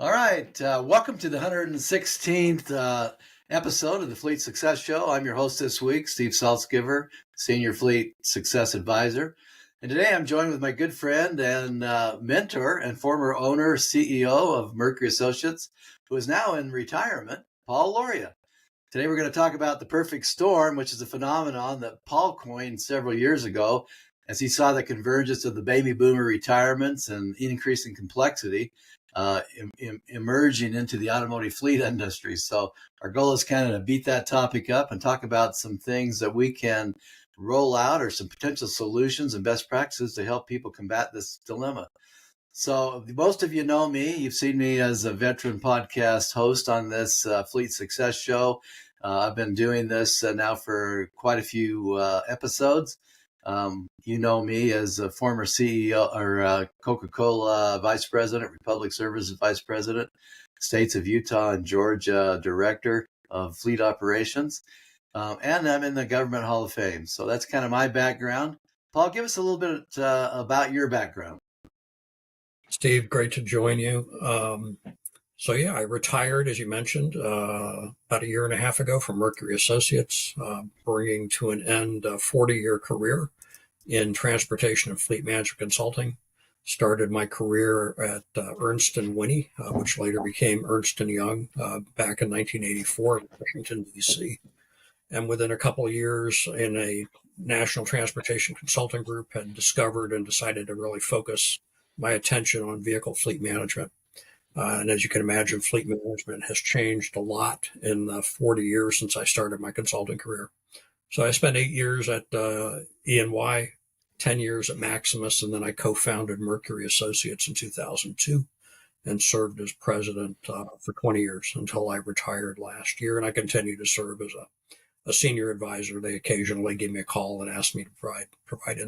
All right. Welcome to the 116th episode of the Fleet Success Show. I'm your host this week, Steve Saltzgiver, Senior Fleet Success Advisor. And today I'm joined with my good friend and mentor and former owner, CEO of Mercury Associates, who is now in retirement, Paul Lauria. Today we're going to talk about the perfect storm, which is a phenomenon that Paul coined several years ago as he saw the convergence of the baby boomer retirements and increasing complexity emerging into the automotive fleet industry. So our goal is kind of to beat that topic up and talk about some things that we can roll out or some potential solutions and best practices to help people combat this dilemma. So most of you know me. You've seen me as a veteran podcast host on this Fleet Success Show. I've been doing this now for quite a few episodes. You know me as a former CEO or Coca-Cola Vice President, Republic Services Vice President, States of Utah and Georgia Director of Fleet Operations, and I'm in the Government Hall of Fame. So that's kind of my background. Paul, give us a little bit about your background. Steve, great to join you. I retired, as you mentioned, about a year and a half ago from Mercury Associates, bringing to an end a 40-year career in transportation and fleet management consulting. Started my career at Ernst & Winnie, which later became Ernst & Young, back in 1984 in Washington, D.C. And within a couple of years in a national transportation consulting group, had discovered and decided to really focus my attention on vehicle fleet management. And as you can imagine, fleet management has changed a lot in the 40 years since I started my consulting career. So I spent 8 years at E&Y, 10 years at Maximus, and then I co-founded Mercury Associates in 2002 and served as president for 20 years until I retired last year. And I continue to serve as a senior advisor. They occasionally give me a call and ask me to provide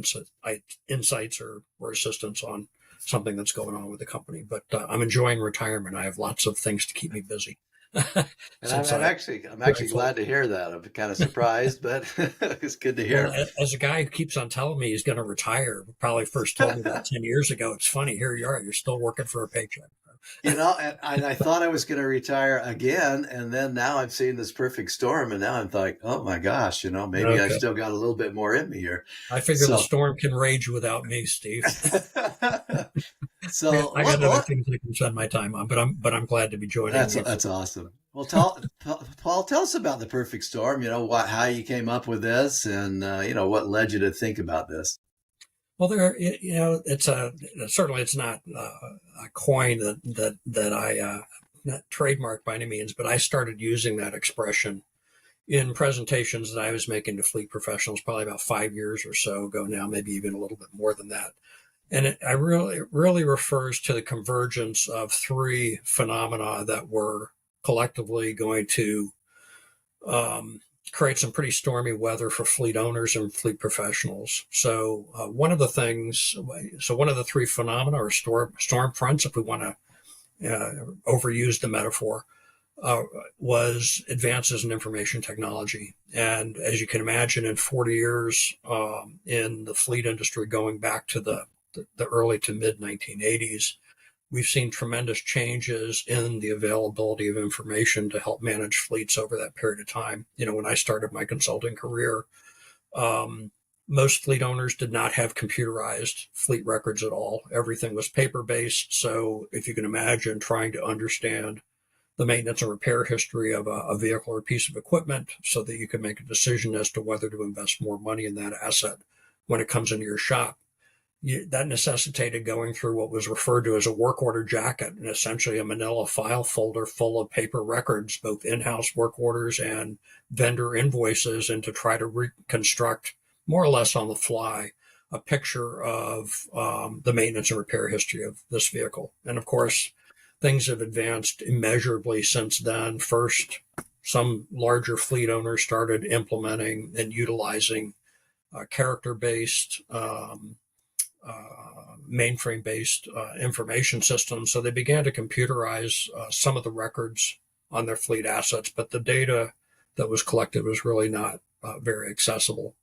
insights or assistance on something that's going on with the company. But I'm enjoying retirement. I have lots of things to keep me busy. And I'm actually glad to hear that. I'm kind of surprised, but it's good to hear. Well, as a guy who keeps on telling me he's going to retire, probably first told me that 10 years ago. It's funny. Here you are. You're still working for a paycheck. And I thought I was going to retire again, and then now I'm seeing this perfect storm, and now I'm like, oh my gosh, maybe okay. I still got a little bit more in me here. I figure the storm can rage without me, Steve. So I got other things I can spend my time on, but I'm glad to be joining. That's awesome. Well, Paul, tell us about the perfect storm. How you came up with this, and what led you to think about this. Well, it's certainly it's not a coin that I not trademarked by any means, but I started using that expression in presentations that I was making to fleet professionals probably about 5 years or so ago now, maybe even a little bit more than that. And it really refers to the convergence of three phenomena that were collectively going to create some pretty stormy weather for fleet owners and fleet professionals. So one of the three phenomena or storm fronts, if we want to overuse the metaphor, was advances in information technology. And as you can imagine, in 40 years in the fleet industry, going back to the early to mid 1980s, we've seen tremendous changes in the availability of information to help manage fleets over that period of time. When I started my consulting career, most fleet owners did not have computerized fleet records at all. Everything was paper-based. So if you can imagine trying to understand the maintenance and repair history of a vehicle or piece of equipment so that you can make a decision as to whether to invest more money in that asset when it comes into your shop. That necessitated going through what was referred to as a work order jacket, and essentially a manila file folder full of paper records, both in-house work orders and vendor invoices, and to try to reconstruct more or less on the fly a picture of the maintenance and repair history of this vehicle. And of course, things have advanced immeasurably since then. First, some larger fleet owners started implementing and utilizing character-based mainframe-based information systems. So they began to computerize some of the records on their fleet assets, but the data that was collected was really not very accessible.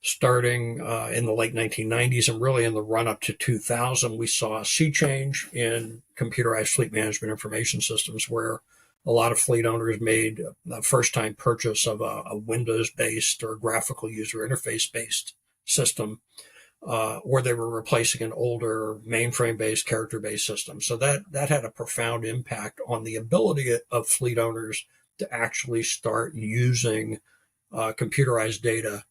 starting in the late 1990s and really in the run up to 2000, we saw a sea change in computerized fleet management information systems where a lot of fleet owners made a first time purchase of a Windows based or graphical user interface based system, or they were replacing an older mainframe based character based system. So that had a profound impact on the ability of fleet owners to actually start using computerized data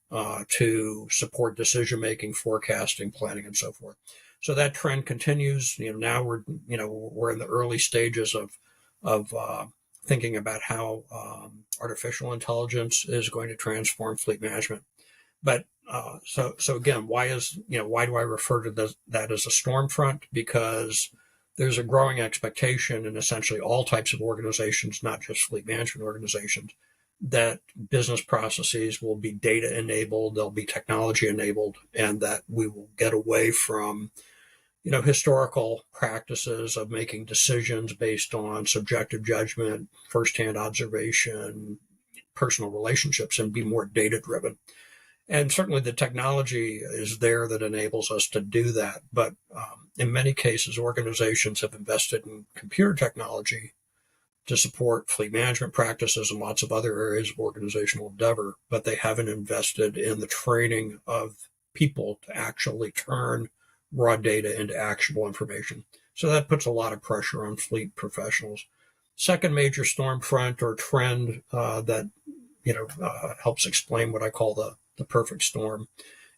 to support decision making, forecasting, planning, and so forth. So that trend continues. Now we're in the early stages of thinking about how artificial intelligence is going to transform fleet management. But so again, why do I refer to that as a storm front? Because there's a growing expectation in essentially all types of organizations, not just fleet management organizations, that business processes will be data enabled, they'll be technology enabled, and that we will get away from historical practices of making decisions based on subjective judgment, firsthand observation, personal relationships, and be more data driven. And certainly the technology is there that enables us to do that. But in many cases, organizations have invested in computer technology to support fleet management practices and lots of other areas of organizational endeavor, but they haven't invested in the training of people to actually turn raw data into actionable information. So that puts a lot of pressure on fleet professionals. Second major storm front or trend that helps explain what I call the perfect storm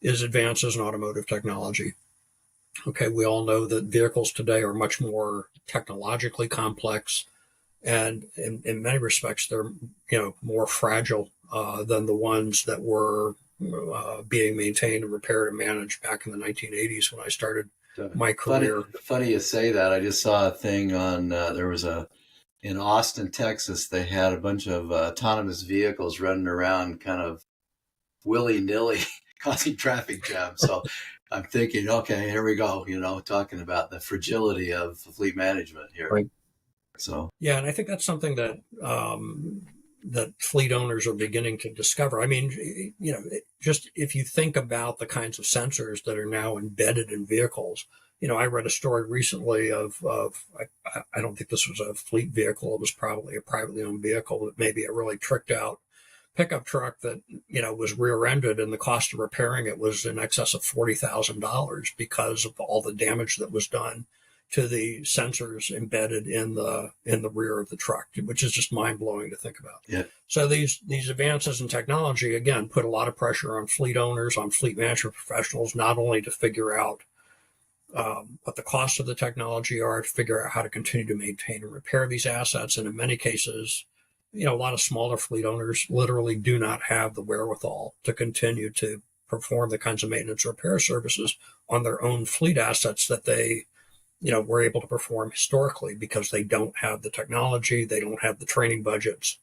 is advances in automotive technology. Okay, we all know that vehicles today are much more technologically complex, and in many respects, they're more fragile than the ones that were being maintained and repaired and managed back in the 1980s when I started my career. Funny you say that. I just saw a thing on in Austin, Texas. They had a bunch of autonomous vehicles running around, kind of willy-nilly, causing traffic jams. So I'm thinking, okay, here we go. Talking about the fragility of fleet management here. Right. So yeah, and I think that's something that that fleet owners are beginning to discover. I mean, just if you think about the kinds of sensors that are now embedded in vehicles. I read a story recently of I don't think this was a fleet vehicle. It was probably a privately owned vehicle, but maybe a really tricked out pickup truck that was rear-ended, and the cost of repairing it was in excess of $40,000 because of all the damage that was done to the sensors embedded in the rear of the truck, which is just mind-blowing to think about. Yeah. So these advances in technology again put a lot of pressure on fleet owners, on fleet management professionals, not only to figure out what the costs of the technology are, to figure out how to continue to maintain and repair these assets, and in many cases, a lot of smaller fleet owners literally do not have the wherewithal to continue to perform the kinds of maintenance or repair services on their own fleet assets that they, were able to perform historically because they don't have the technology, they don't have the training budgets,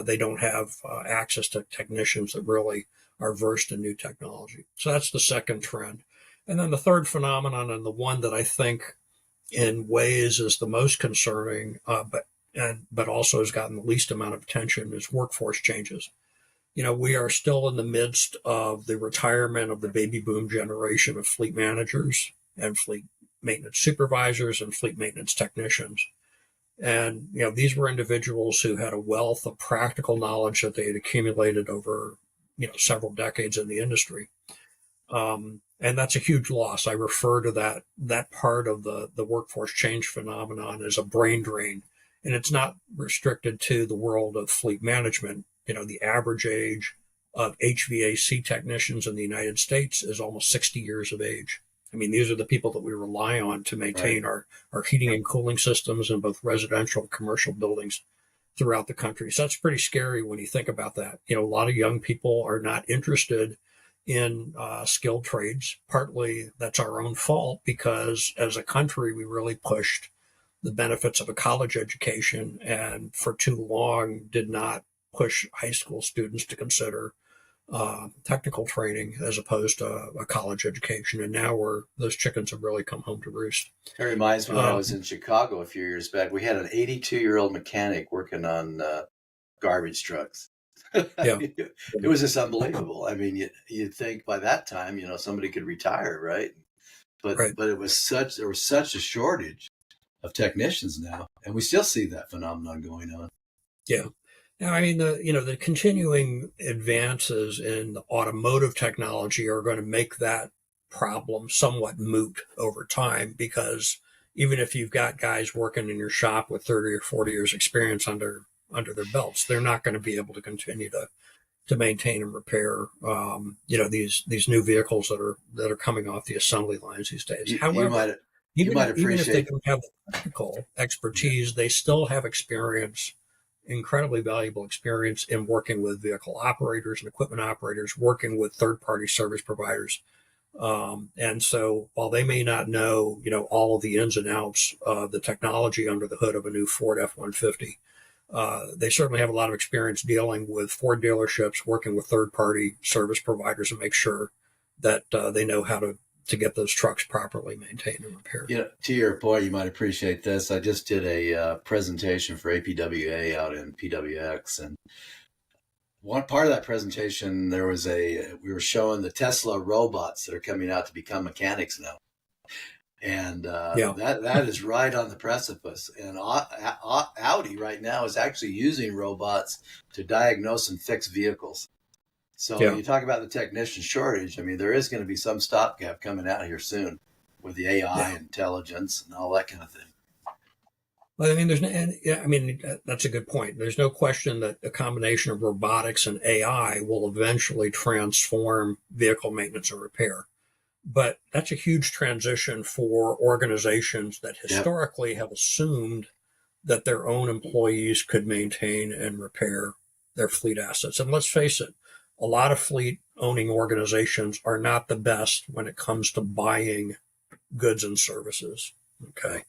they don't have access to technicians that really are versed in new technology. So that's the second trend. And then the third phenomenon, and the one that I think in ways is the most concerning, but also has gotten the least amount of attention, is workforce changes. We are still in the midst of the retirement of the baby boom generation of fleet managers and fleet maintenance supervisors and fleet maintenance technicians. And, these were individuals who had a wealth of practical knowledge that they had accumulated over, several decades in the industry. And that's a huge loss. I refer to that part of the workforce change phenomenon as a brain drain. And it's not restricted to the world of fleet management. The average age of HVAC technicians in the United States is almost 60 years of age. I mean, these are the people that we rely on to maintain our heating and cooling systems in both residential and commercial buildings throughout the country. So that's pretty scary when you think about that. A lot of young people are not interested in skilled trades. Partly that's our own fault because as a country, we really pushed the benefits of a college education and for too long did not push high school students to consider technical training as opposed to a college education. And now those chickens have really come home to roost. It reminds me when I was in Chicago a few years back, we had an 82-year-old mechanic working on garbage trucks. Yeah. It was just unbelievable. I mean, you'd think by that time, somebody could retire, right? Right. But there was such a shortage of technicians now, and we still see that phenomenon going on. Yeah. Now, I mean, the continuing advances in the automotive technology are going to make that problem somewhat moot over time, because even if you've got guys working in your shop with 30 or 40 years experience under their belts, they're not going to be able to continue to maintain and repair, these new vehicles that are coming off the assembly lines these days. You, you However, might you might even if they appreciate. don't have the technical Yeah, expertise, they still have experience, incredibly valuable experience in working with vehicle operators and equipment operators, working with third-party service providers. And so while they may not know, all of the ins and outs of the technology under the hood of a new Ford F-150, they certainly have a lot of experience dealing with Ford dealerships, working with third-party service providers, and make sure that they know how to get those trucks properly maintained and repaired. To your point, you might appreciate this. I just did a presentation for APWA out in PWX, and one part of that presentation, we were showing the Tesla robots that are coming out to become mechanics now, and Yeah, that is right on the precipice. And Audi right now is actually using robots to diagnose and fix vehicles. So yeah. you talk about the technician shortage. I mean, there is going to be some stopgap coming out here soon with the AI Yeah. intelligence and all that kind of thing. Well, I mean, that's a good point. There's no question that a combination of robotics and AI will eventually transform vehicle maintenance and repair. But that's a huge transition for organizations that Yep. historically have assumed that their own employees could maintain and repair their fleet assets. And let's face it, a lot of fleet owning organizations are not the best when it comes to buying goods and services. Okay.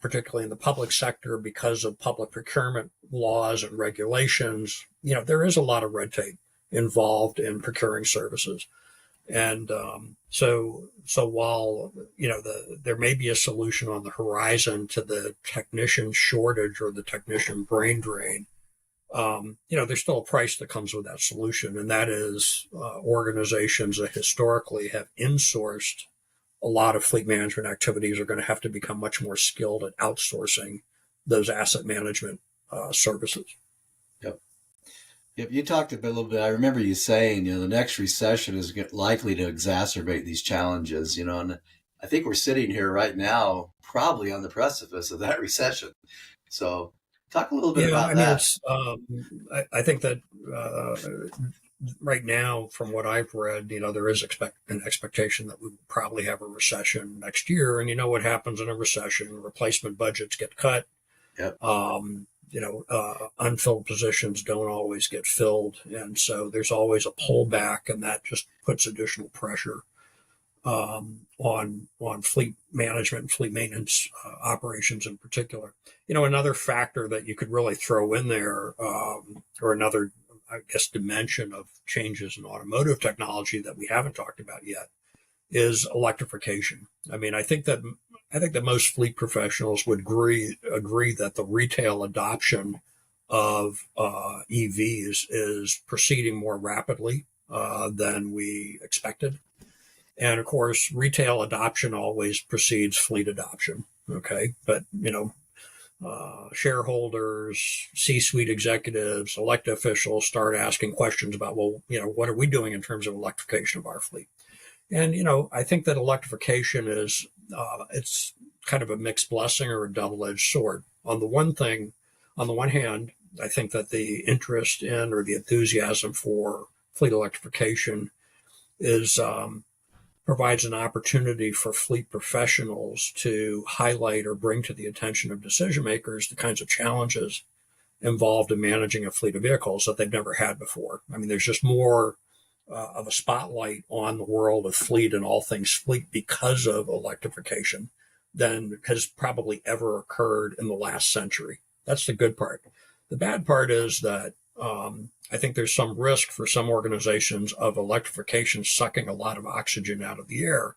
Particularly in the public sector, because of public procurement laws and regulations, there is a lot of red tape involved in procuring services. And so while there may be a solution on the horizon to the technician shortage or the technician brain drain, there's still a price that comes with that solution, and that is organizations that historically have insourced a lot of fleet management activities are going to have to become much more skilled at outsourcing those asset management services. Yep. Yep. You talked a little bit. I remember you saying, the next recession is likely to exacerbate these challenges, and I think we're sitting here right now, probably on the precipice of that recession. So talk a little bit Yeah, about I mean, that. it's. I think that right now, from what I've read, there is an expectation that we will probably have a recession next year. And you know what happens in a recession? Replacement budgets get cut. Yep. Unfilled positions don't always get filled, and so there's always a pullback, and that just puts additional pressure on fleet management and fleet maintenance operations in particular. Another factor that you could really throw in there, or another, I guess, dimension of changes in automotive technology that we haven't talked about yet, is electrification. I mean, I think that most fleet professionals would agree that the retail adoption of EVs is proceeding more rapidly than we expected. And of course, retail adoption always precedes fleet adoption. Okay. But, shareholders, C-suite executives, elected officials start asking questions about, well, what are we doing in terms of electrification of our fleet? And, I think that electrification it's kind of a mixed blessing or a double-edged sword. On the one hand, I think that the interest in or the enthusiasm for fleet electrification provides an opportunity for fleet professionals to highlight or bring to the attention of decision makers the kinds of challenges involved in managing a fleet of vehicles that they've never had before. I mean, there's just more of a spotlight on the world of fleet and all things fleet because of electrification than has probably ever occurred in the last century. That's the good part. The bad part is that I think there's some risk for some organizations of electrification sucking a lot of oxygen out of the air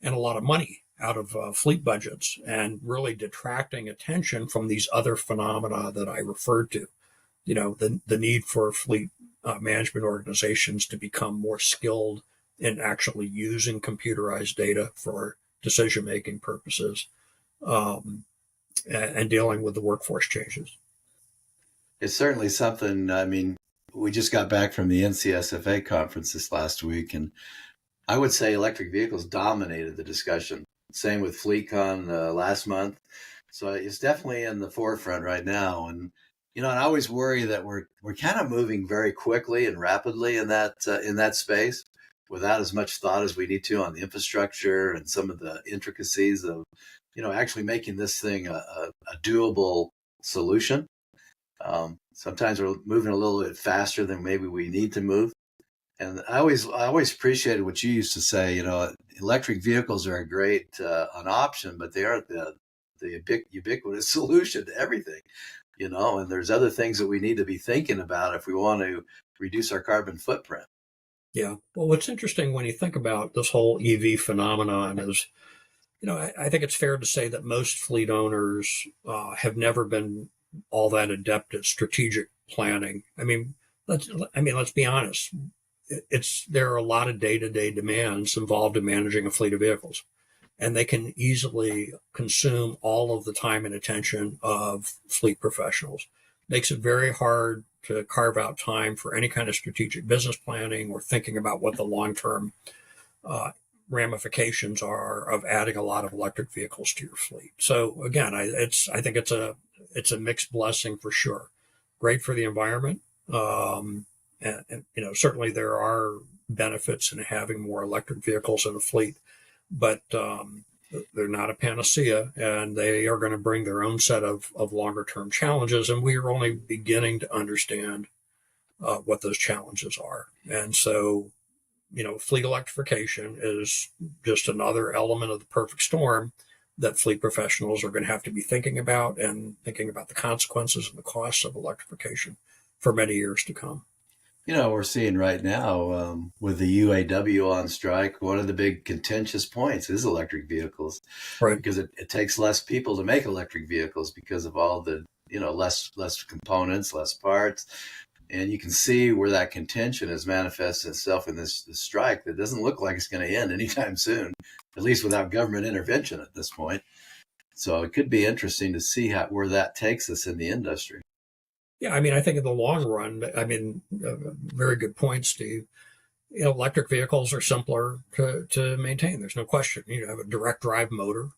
and a lot of money out of fleet budgets, and really detracting attention from these other phenomena that I referred to. the need for fleet management organizations to become more skilled in actually using computerized data for decision making purposes, um, and dealing with the workforce changes. It's certainly something. I mean, we just got back from the NCSFA conference this last week, and I would say electric vehicles dominated the discussion. Same with FleetCon last month. So it's definitely in the forefront right now. And I always worry that we're kind of moving very quickly and rapidly in that space without as much thought as we need to on the infrastructure and some of the intricacies of, actually making this thing a doable solution. Sometimes we're moving a little bit faster than maybe we need to move. And I always appreciated what you used to say. Electric vehicles are a great an option, but they aren't the ubiquitous solution to everything. And there's other things that we need to be thinking about if we want to reduce our carbon footprint. Yeah. Well, what's interesting when you think about this whole EV phenomenon is, I think it's fair to say that most fleet owners have never been all that adept at strategic planning. Let's be honest. There are a lot of day-to-day demands involved in managing a fleet of vehicles, and they can easily consume all of the time and attention of fleet professionals. Makes it very hard to carve out time for any kind of strategic business planning or thinking about what the long-term uh, ramifications are of adding a lot of electric vehicles to your fleet. So again, I think it's a mixed blessing for sure. Great for the environment, and certainly there are benefits in having more electric vehicles in a fleet, but they're not a panacea, and they are going to bring their own set of longer term challenges. And we are only beginning to understand what those challenges are. And so, fleet electrification is just another element of the perfect storm that fleet professionals are going to have to be thinking about, and thinking about the consequences and the costs of electrification for many years to come. We're seeing right now with the UAW on strike, one of the big contentious points is electric vehicles, Right. because it takes less people to make electric vehicles because of all the, less components, less parts. And you can see where that contention has manifested itself in this strike that doesn't look like it's going to end anytime soon, at least without government intervention at this point. So it could be interesting to see where that takes us in the industry. Yeah, I think in the long run, very good point, Steve. Electric vehicles are simpler to maintain. There's no question. You have a direct drive motor.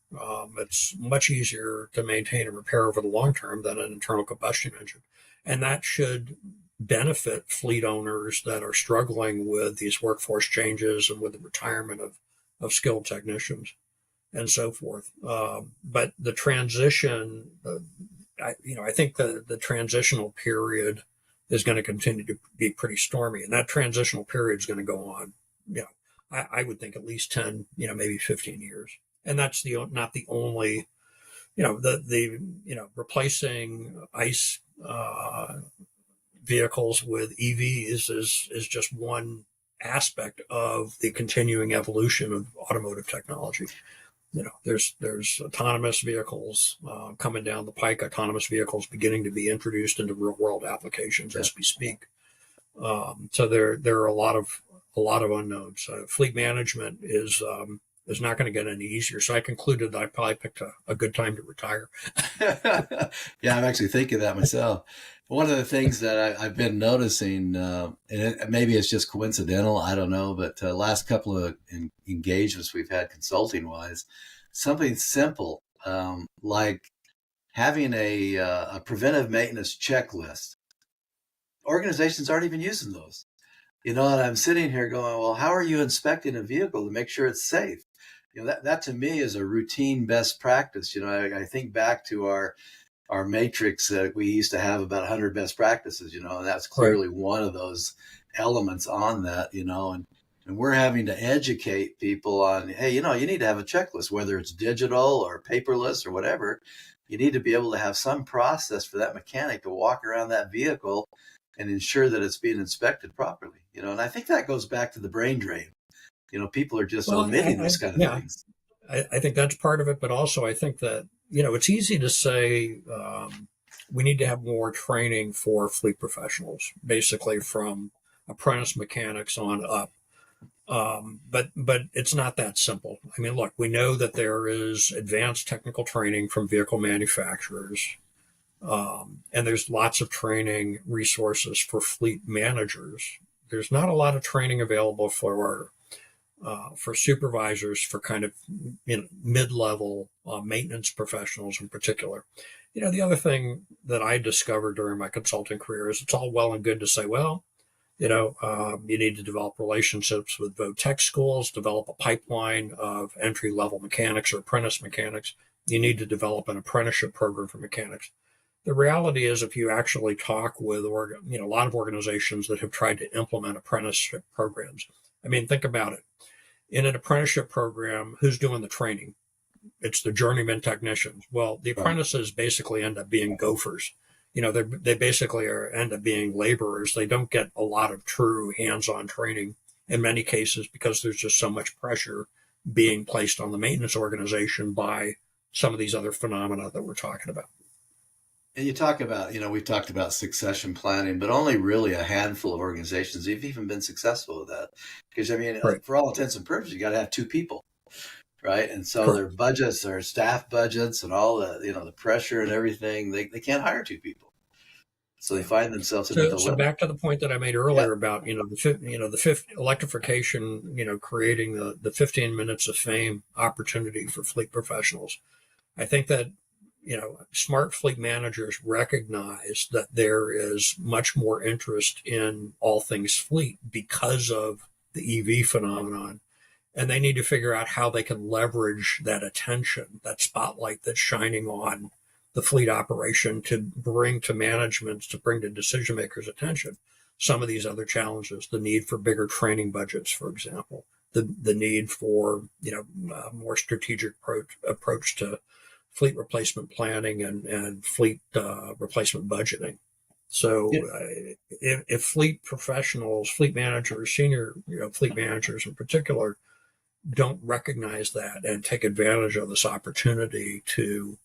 It's much easier to maintain and repair over the long term than an internal combustion engine. And that should benefit fleet owners that are struggling with these workforce changes and with the retirement of skilled technicians and so forth. But the transition, I think the transitional period is going to continue to be pretty stormy, and that transitional period is going to go on. I would think at least 10, maybe 15 years, and that's not the only, replacing ICE vehicles with EVs is just one aspect of the continuing evolution of automotive technology. There's autonomous vehicles coming down the pike, autonomous vehicles beginning to be introduced into real world applications as we speak. So there are a lot of unknowns. Fleet management is not going to get any easier. So I concluded that I probably picked a good time to retire. Yeah, I'm actually thinking that myself. One of the things that I've been noticing, maybe it's just coincidental, I don't know, but last couple of engagements we've had consulting wise, something simple like having a preventive maintenance checklist. Organizations aren't even using those. And I'm sitting here going, well, how are you inspecting a vehicle to make sure it's safe? That to me is a routine best practice. I think back to our matrix that we used to have about 100 best practices, and that's clearly one of those elements on that, and we're having to educate people on, hey, you need to have a checklist, whether it's digital or paperless or whatever. You need to be able to have some process for that mechanic to walk around that vehicle and ensure that it's being inspected properly, and I think that goes back to the brain drain. People are just omitting this kind of things. I think that's part of it, but also I think that, it's easy to say, we need to have more training for fleet professionals, basically from apprentice mechanics on up. But it's not that simple. I mean, look, we know that there is advanced technical training from vehicle manufacturers, and there's lots of training resources for fleet managers. There's not a lot of training available for supervisors, for kind of mid-level maintenance professionals in particular. The other thing that I discovered during my consulting career is it's all well and good to say, well, you need to develop relationships with tech schools, develop a pipeline of entry-level mechanics or apprentice mechanics. You need to develop an apprenticeship program for mechanics. The reality is, if you actually talk with a lot of organizations that have tried to implement apprenticeship programs, I mean, think about it. In an apprenticeship program, who's doing the training? It's the journeyman technicians. Well, the apprentices basically end up being gophers. They basically end up being laborers. They don't get a lot of true hands-on training in many cases because there's just so much pressure being placed on the maintenance organization by some of these other phenomena that we're talking about. And you talk about, we've talked about succession planning, but only really a handful of organizations have even been successful with that. Because, I mean, Right. for all intents and purposes, you got to have two people, right? And so their budgets, their staff budgets and all the, the pressure and everything, they can't hire two people. So they find themselves in a dilemma. So back to the point that I made earlier about, the fifth electrification, creating the 15 minutes of fame opportunity for fleet professionals. I think that, smart fleet managers recognize that there is much more interest in all things fleet because of the EV phenomenon. And they need to figure out how they can leverage that attention, that spotlight that's shining on the fleet operation to bring to management, to bring to decision makers' attention some of these other challenges, the need for bigger training budgets, for example, the need for, more strategic approach to fleet replacement planning and fleet replacement budgeting. So if fleet professionals, fleet managers, senior fleet managers in particular, don't recognize that and take advantage of this opportunity to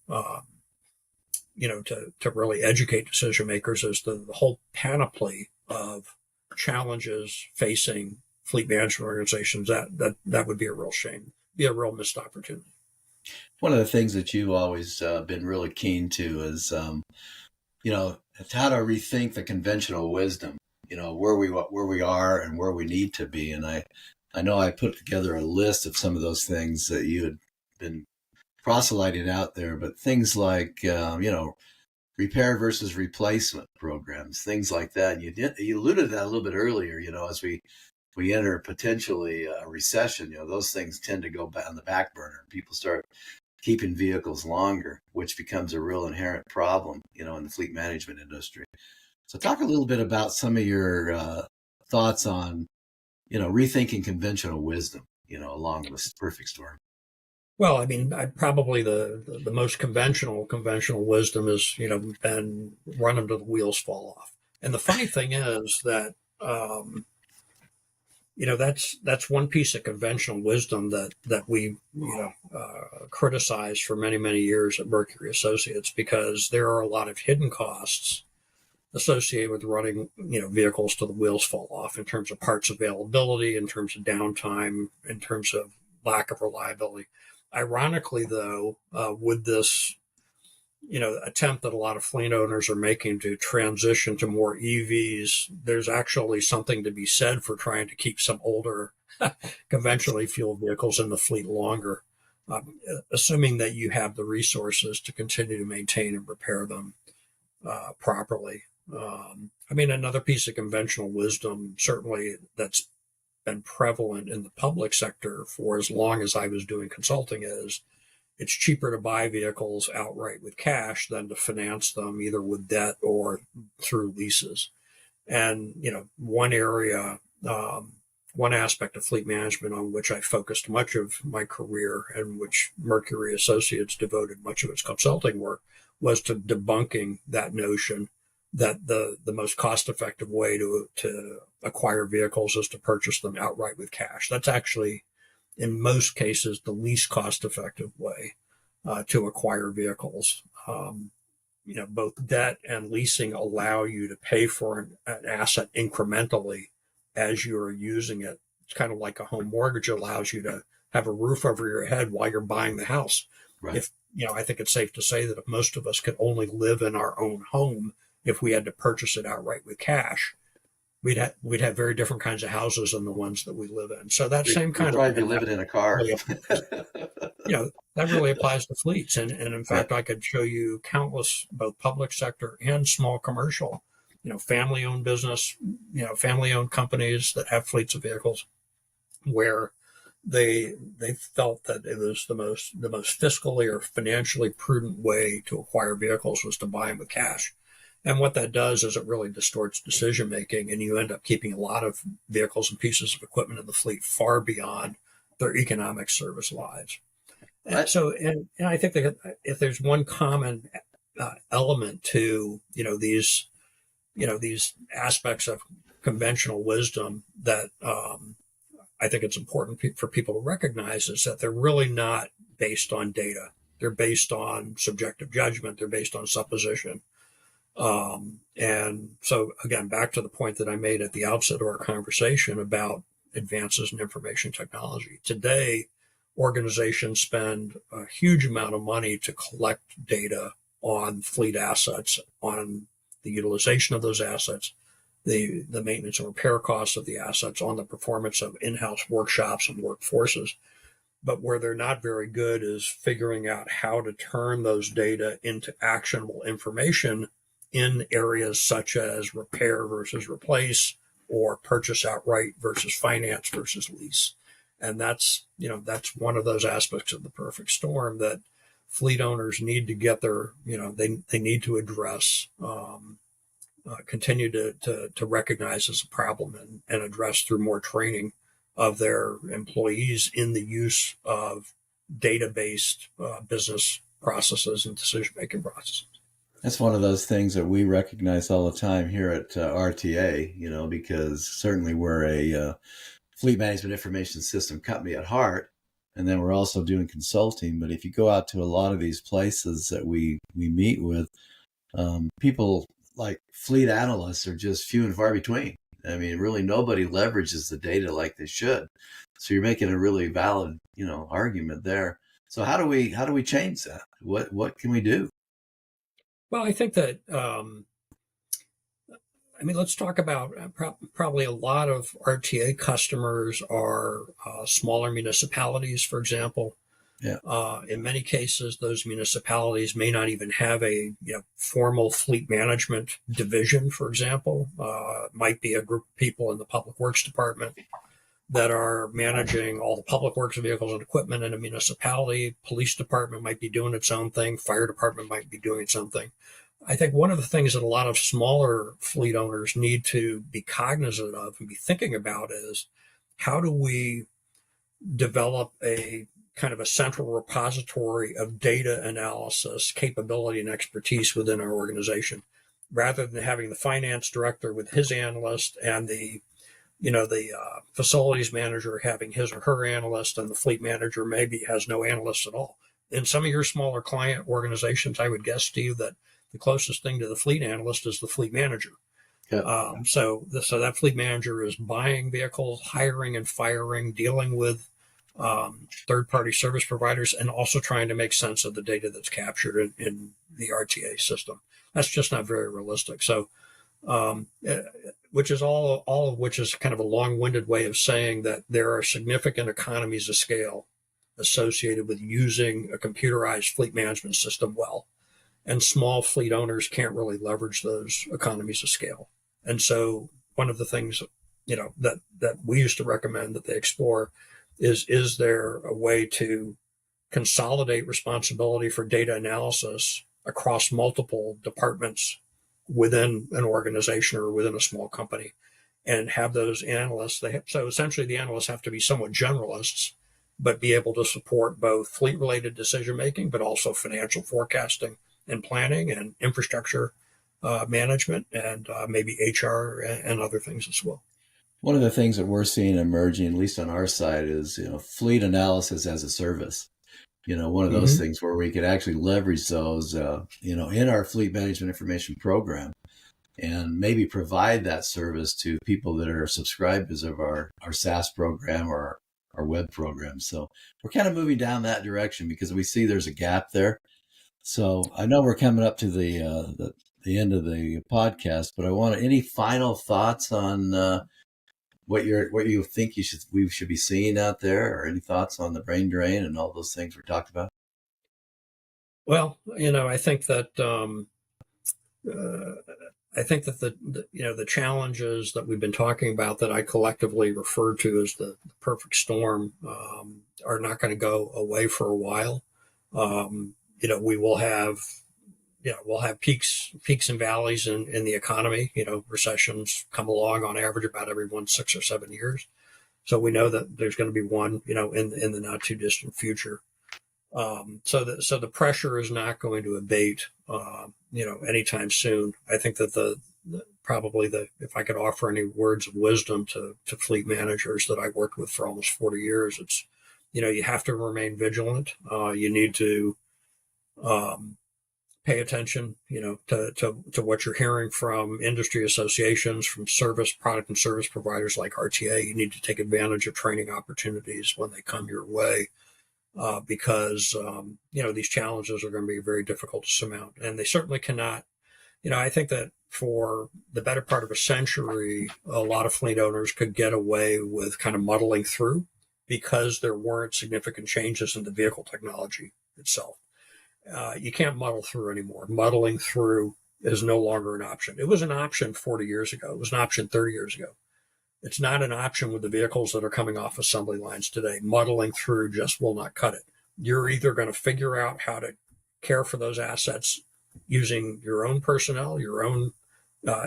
to really educate decision makers as to the whole panoply of challenges facing fleet management organizations, that would be a real shame, be a real missed opportunity. One of the things that you've always been really keen to is, it's how to rethink the conventional wisdom, where we are and where we need to be. And I know I put together a list of some of those things that you had been proselyting out there, but things like, repair versus replacement programs, things like that. And you alluded to that a little bit earlier, as we enter potentially a recession, those things tend to go on the back burner. People start keeping vehicles longer, which becomes a real inherent problem, in the fleet management industry. So talk a little bit about some of your thoughts on, rethinking conventional wisdom, along with perfect storm. Well, I mean, probably the most conventional wisdom is, been run until the wheels fall off. And the funny thing is that, that's one piece of conventional wisdom that we, criticized for many, many years at Mercury Associates, because there are a lot of hidden costs associated with running, vehicles till the wheels fall off, in terms of parts availability, in terms of downtime, in terms of lack of reliability. Ironically, though, with this, attempt that a lot of fleet owners are making to transition to more EVs, there's actually something to be said for trying to keep some older conventionally fueled vehicles in the fleet longer, assuming that you have the resources to continue to maintain and repair them properly. I mean, another piece of conventional wisdom, certainly that's been prevalent in the public sector for as long as I was doing consulting, is it's cheaper to buy vehicles outright with cash than to finance them either with debt or through leases. And, one area, one aspect of fleet management on which I focused much of my career, and which Mercury Associates devoted much of its consulting work, was to debunking that notion that the most cost-effective way to acquire vehicles is to purchase them outright with cash. That's actually, in most cases, the least cost-effective way to acquire vehicles. both debt and leasing allow you to pay for an asset incrementally as you're using it. It's kind of like a home mortgage allows you to have a roof over your head while you're buying the house. Right. If I think it's safe to say that if most of us could only live in our own home, if we had to purchase it outright with cash, we'd have very different kinds of houses than the ones that we live in. So that same You'd kind of probably be living in a car. really, that really applies to fleets. And in fact, Right. I could show you countless, both public sector and small commercial, family owned business, family owned companies that have fleets of vehicles where they felt that it was the most fiscally or financially prudent way to acquire vehicles was to buy them with cash. And what that does is it really distorts decision making, and you end up keeping a lot of vehicles and pieces of equipment in the fleet far beyond their economic service lives. And so, and I think that if there's one common element to these aspects of conventional wisdom that I think it's important for people to recognize is that they're really not based on data. They're based on subjective judgment. They're based on supposition. And so again, back to the point that I made at the outset of our conversation about advances in information technology. Today, organizations spend a huge amount of money to collect data on fleet assets, on the utilization of those assets, the maintenance and repair costs of the assets, on the performance of in-house workshops and workforces. But where they're not very good is figuring out how to turn those data into actionable information in areas such as repair versus replace, or purchase outright versus finance versus lease. And that's one of those aspects of the perfect storm that fleet owners need to get their, they need to address, continue to recognize as a problem and address through more training of their employees in the use of data-based business processes and decision-making processes. That's one of those things that we recognize all the time here at RTA, because certainly we're a fleet management information system company at heart, and then we're also doing consulting. But if you go out to a lot of these places that we meet with, people like fleet analysts are just few and far between. I mean, really nobody leverages the data like they should. So you're making a really valid, argument there. So how do we change that? What can we do? Well, I think that, let's talk about probably a lot of RTA customers are smaller municipalities, for example. Yeah. In many cases, those municipalities may not even have a formal fleet management division, for example. It might be a group of people in the public works department that are managing all the public works vehicles and equipment in a municipality. Police department might be doing its own thing. Fire department might be doing its own thing. I think one of the things that a lot of smaller fleet owners need to be cognizant of and be thinking about is how do we develop a kind of a central repository of data analysis capability and expertise within our organization, rather than having the finance director with his analyst and the facilities manager having his or her analyst, and the fleet manager maybe has no analyst at all. In some of your smaller client organizations, I would guess, Steve, that the closest thing to the fleet analyst is the fleet manager. Yeah. So that fleet manager is buying vehicles, hiring and firing, dealing with third-party service providers, and also trying to make sense of the data that's captured in the RTA system. That's just not very realistic. So, which is all of which is kind of a long-winded way of saying that there are significant economies of scale associated with using a computerized fleet management system well. And small fleet owners can't really leverage those economies of scale. And so one of the things, that we used to recommend that they explore is there a way to consolidate responsibility for data analysis across multiple departments within an organization or within a small company, and have those analysts, so essentially the analysts have to be somewhat generalists, but be able to support both fleet related decision making, but also financial forecasting and planning and infrastructure management, and maybe HR and other things as well. One of the things that we're seeing emerging, at least on our side, is fleet analysis as a service. one of those Hmm. things where we could actually leverage those, in our fleet management information program and maybe provide that service to people that are subscribers of our SaaS program or our web program. So we're kind of moving down that direction because we see there's a gap there. So I know we're coming up to the end of the podcast, but I want any final thoughts on what you think we should be seeing out there, or any thoughts on the brain drain and all those things we talked about? Well, I think that uh, the challenges that we've been talking about that I collectively refer to as the perfect storm are not going to go away for a while. We will have we'll have peaks and valleys in the economy. Recessions come along on average about every 6 or 7 years. So we know that there's going to be one, in the not too distant future. So the pressure is not going to abate, anytime soon. I think that probably if I could offer any words of wisdom to fleet managers that I worked with for almost 40 years, it's, you have to remain vigilant. You need to pay attention, to what you're hearing from industry associations, from product and service providers like RTA. You need to take advantage of training opportunities when they come your way. Because these challenges are going to be very difficult to surmount, and they certainly cannot. I think that for the better part of a century, a lot of fleet owners could get away with kind of muddling through because there weren't significant changes in the vehicle technology itself. You can't muddle through anymore. Muddling through is no longer an option. It was an option 40 years ago. It was an option 30 years ago. It's not an option with the vehicles that are coming off assembly lines today. Muddling through just will not cut it. You're either going to figure out how to care for those assets using your own personnel, your own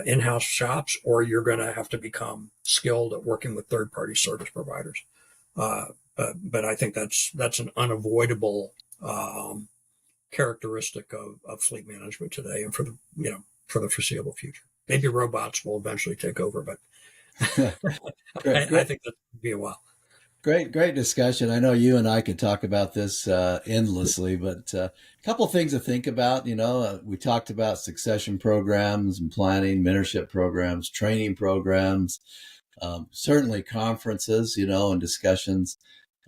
in-house shops, or you're going to have to become skilled at working with third-party service providers. But I think that's an unavoidable characteristic of fleet management today, and for the foreseeable future. Maybe robots will eventually take over, but I think that would be a while. Great discussion. I know you and I could talk about this endlessly, but a couple of things to think about. We talked about succession programs and planning, mentorship programs, training programs, certainly conferences, and discussions.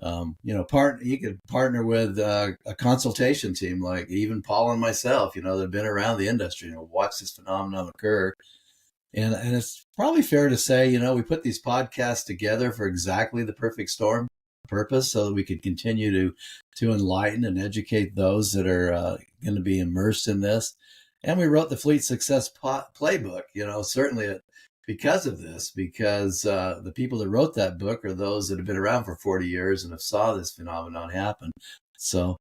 You could partner with a consultation team, like even Paul and myself, that have been around the industry, watch this phenomenon occur. And it's probably fair to say, we put these podcasts together for exactly the perfect storm purpose, so that we could continue to enlighten and educate those that are going to be immersed in this. And we wrote the Fleet Success Playbook, certainly because of this, because the people that wrote that book are those that have been around for 40 years and have saw this phenomenon happen. So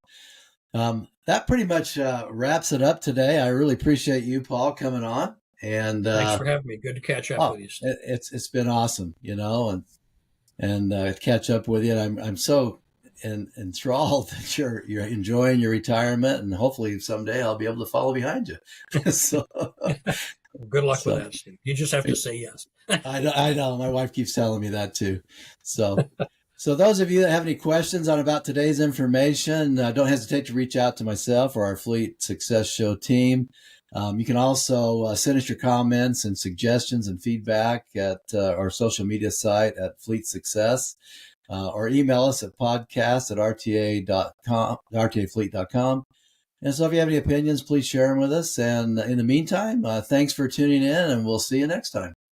that pretty much wraps it up today. I really appreciate you, Paul, coming on. And thanks for having me. Good to catch up with you. It's been awesome, and catch up with you. And I'm so enthralled that you're enjoying your retirement, and hopefully someday I'll be able to follow behind you. So good luck with that, Steve. You just have to say yes. I know. My wife keeps telling me that too. So those of you that have any questions about today's information, don't hesitate to reach out to myself or our Fleet Success Show team. You can also send us your comments and suggestions and feedback at our social media site at Fleet Success, or email us at podcast@rta.com, rtafleet.com. And so if you have any opinions, please share them with us. And in the meantime, thanks for tuning in, and we'll see you next time.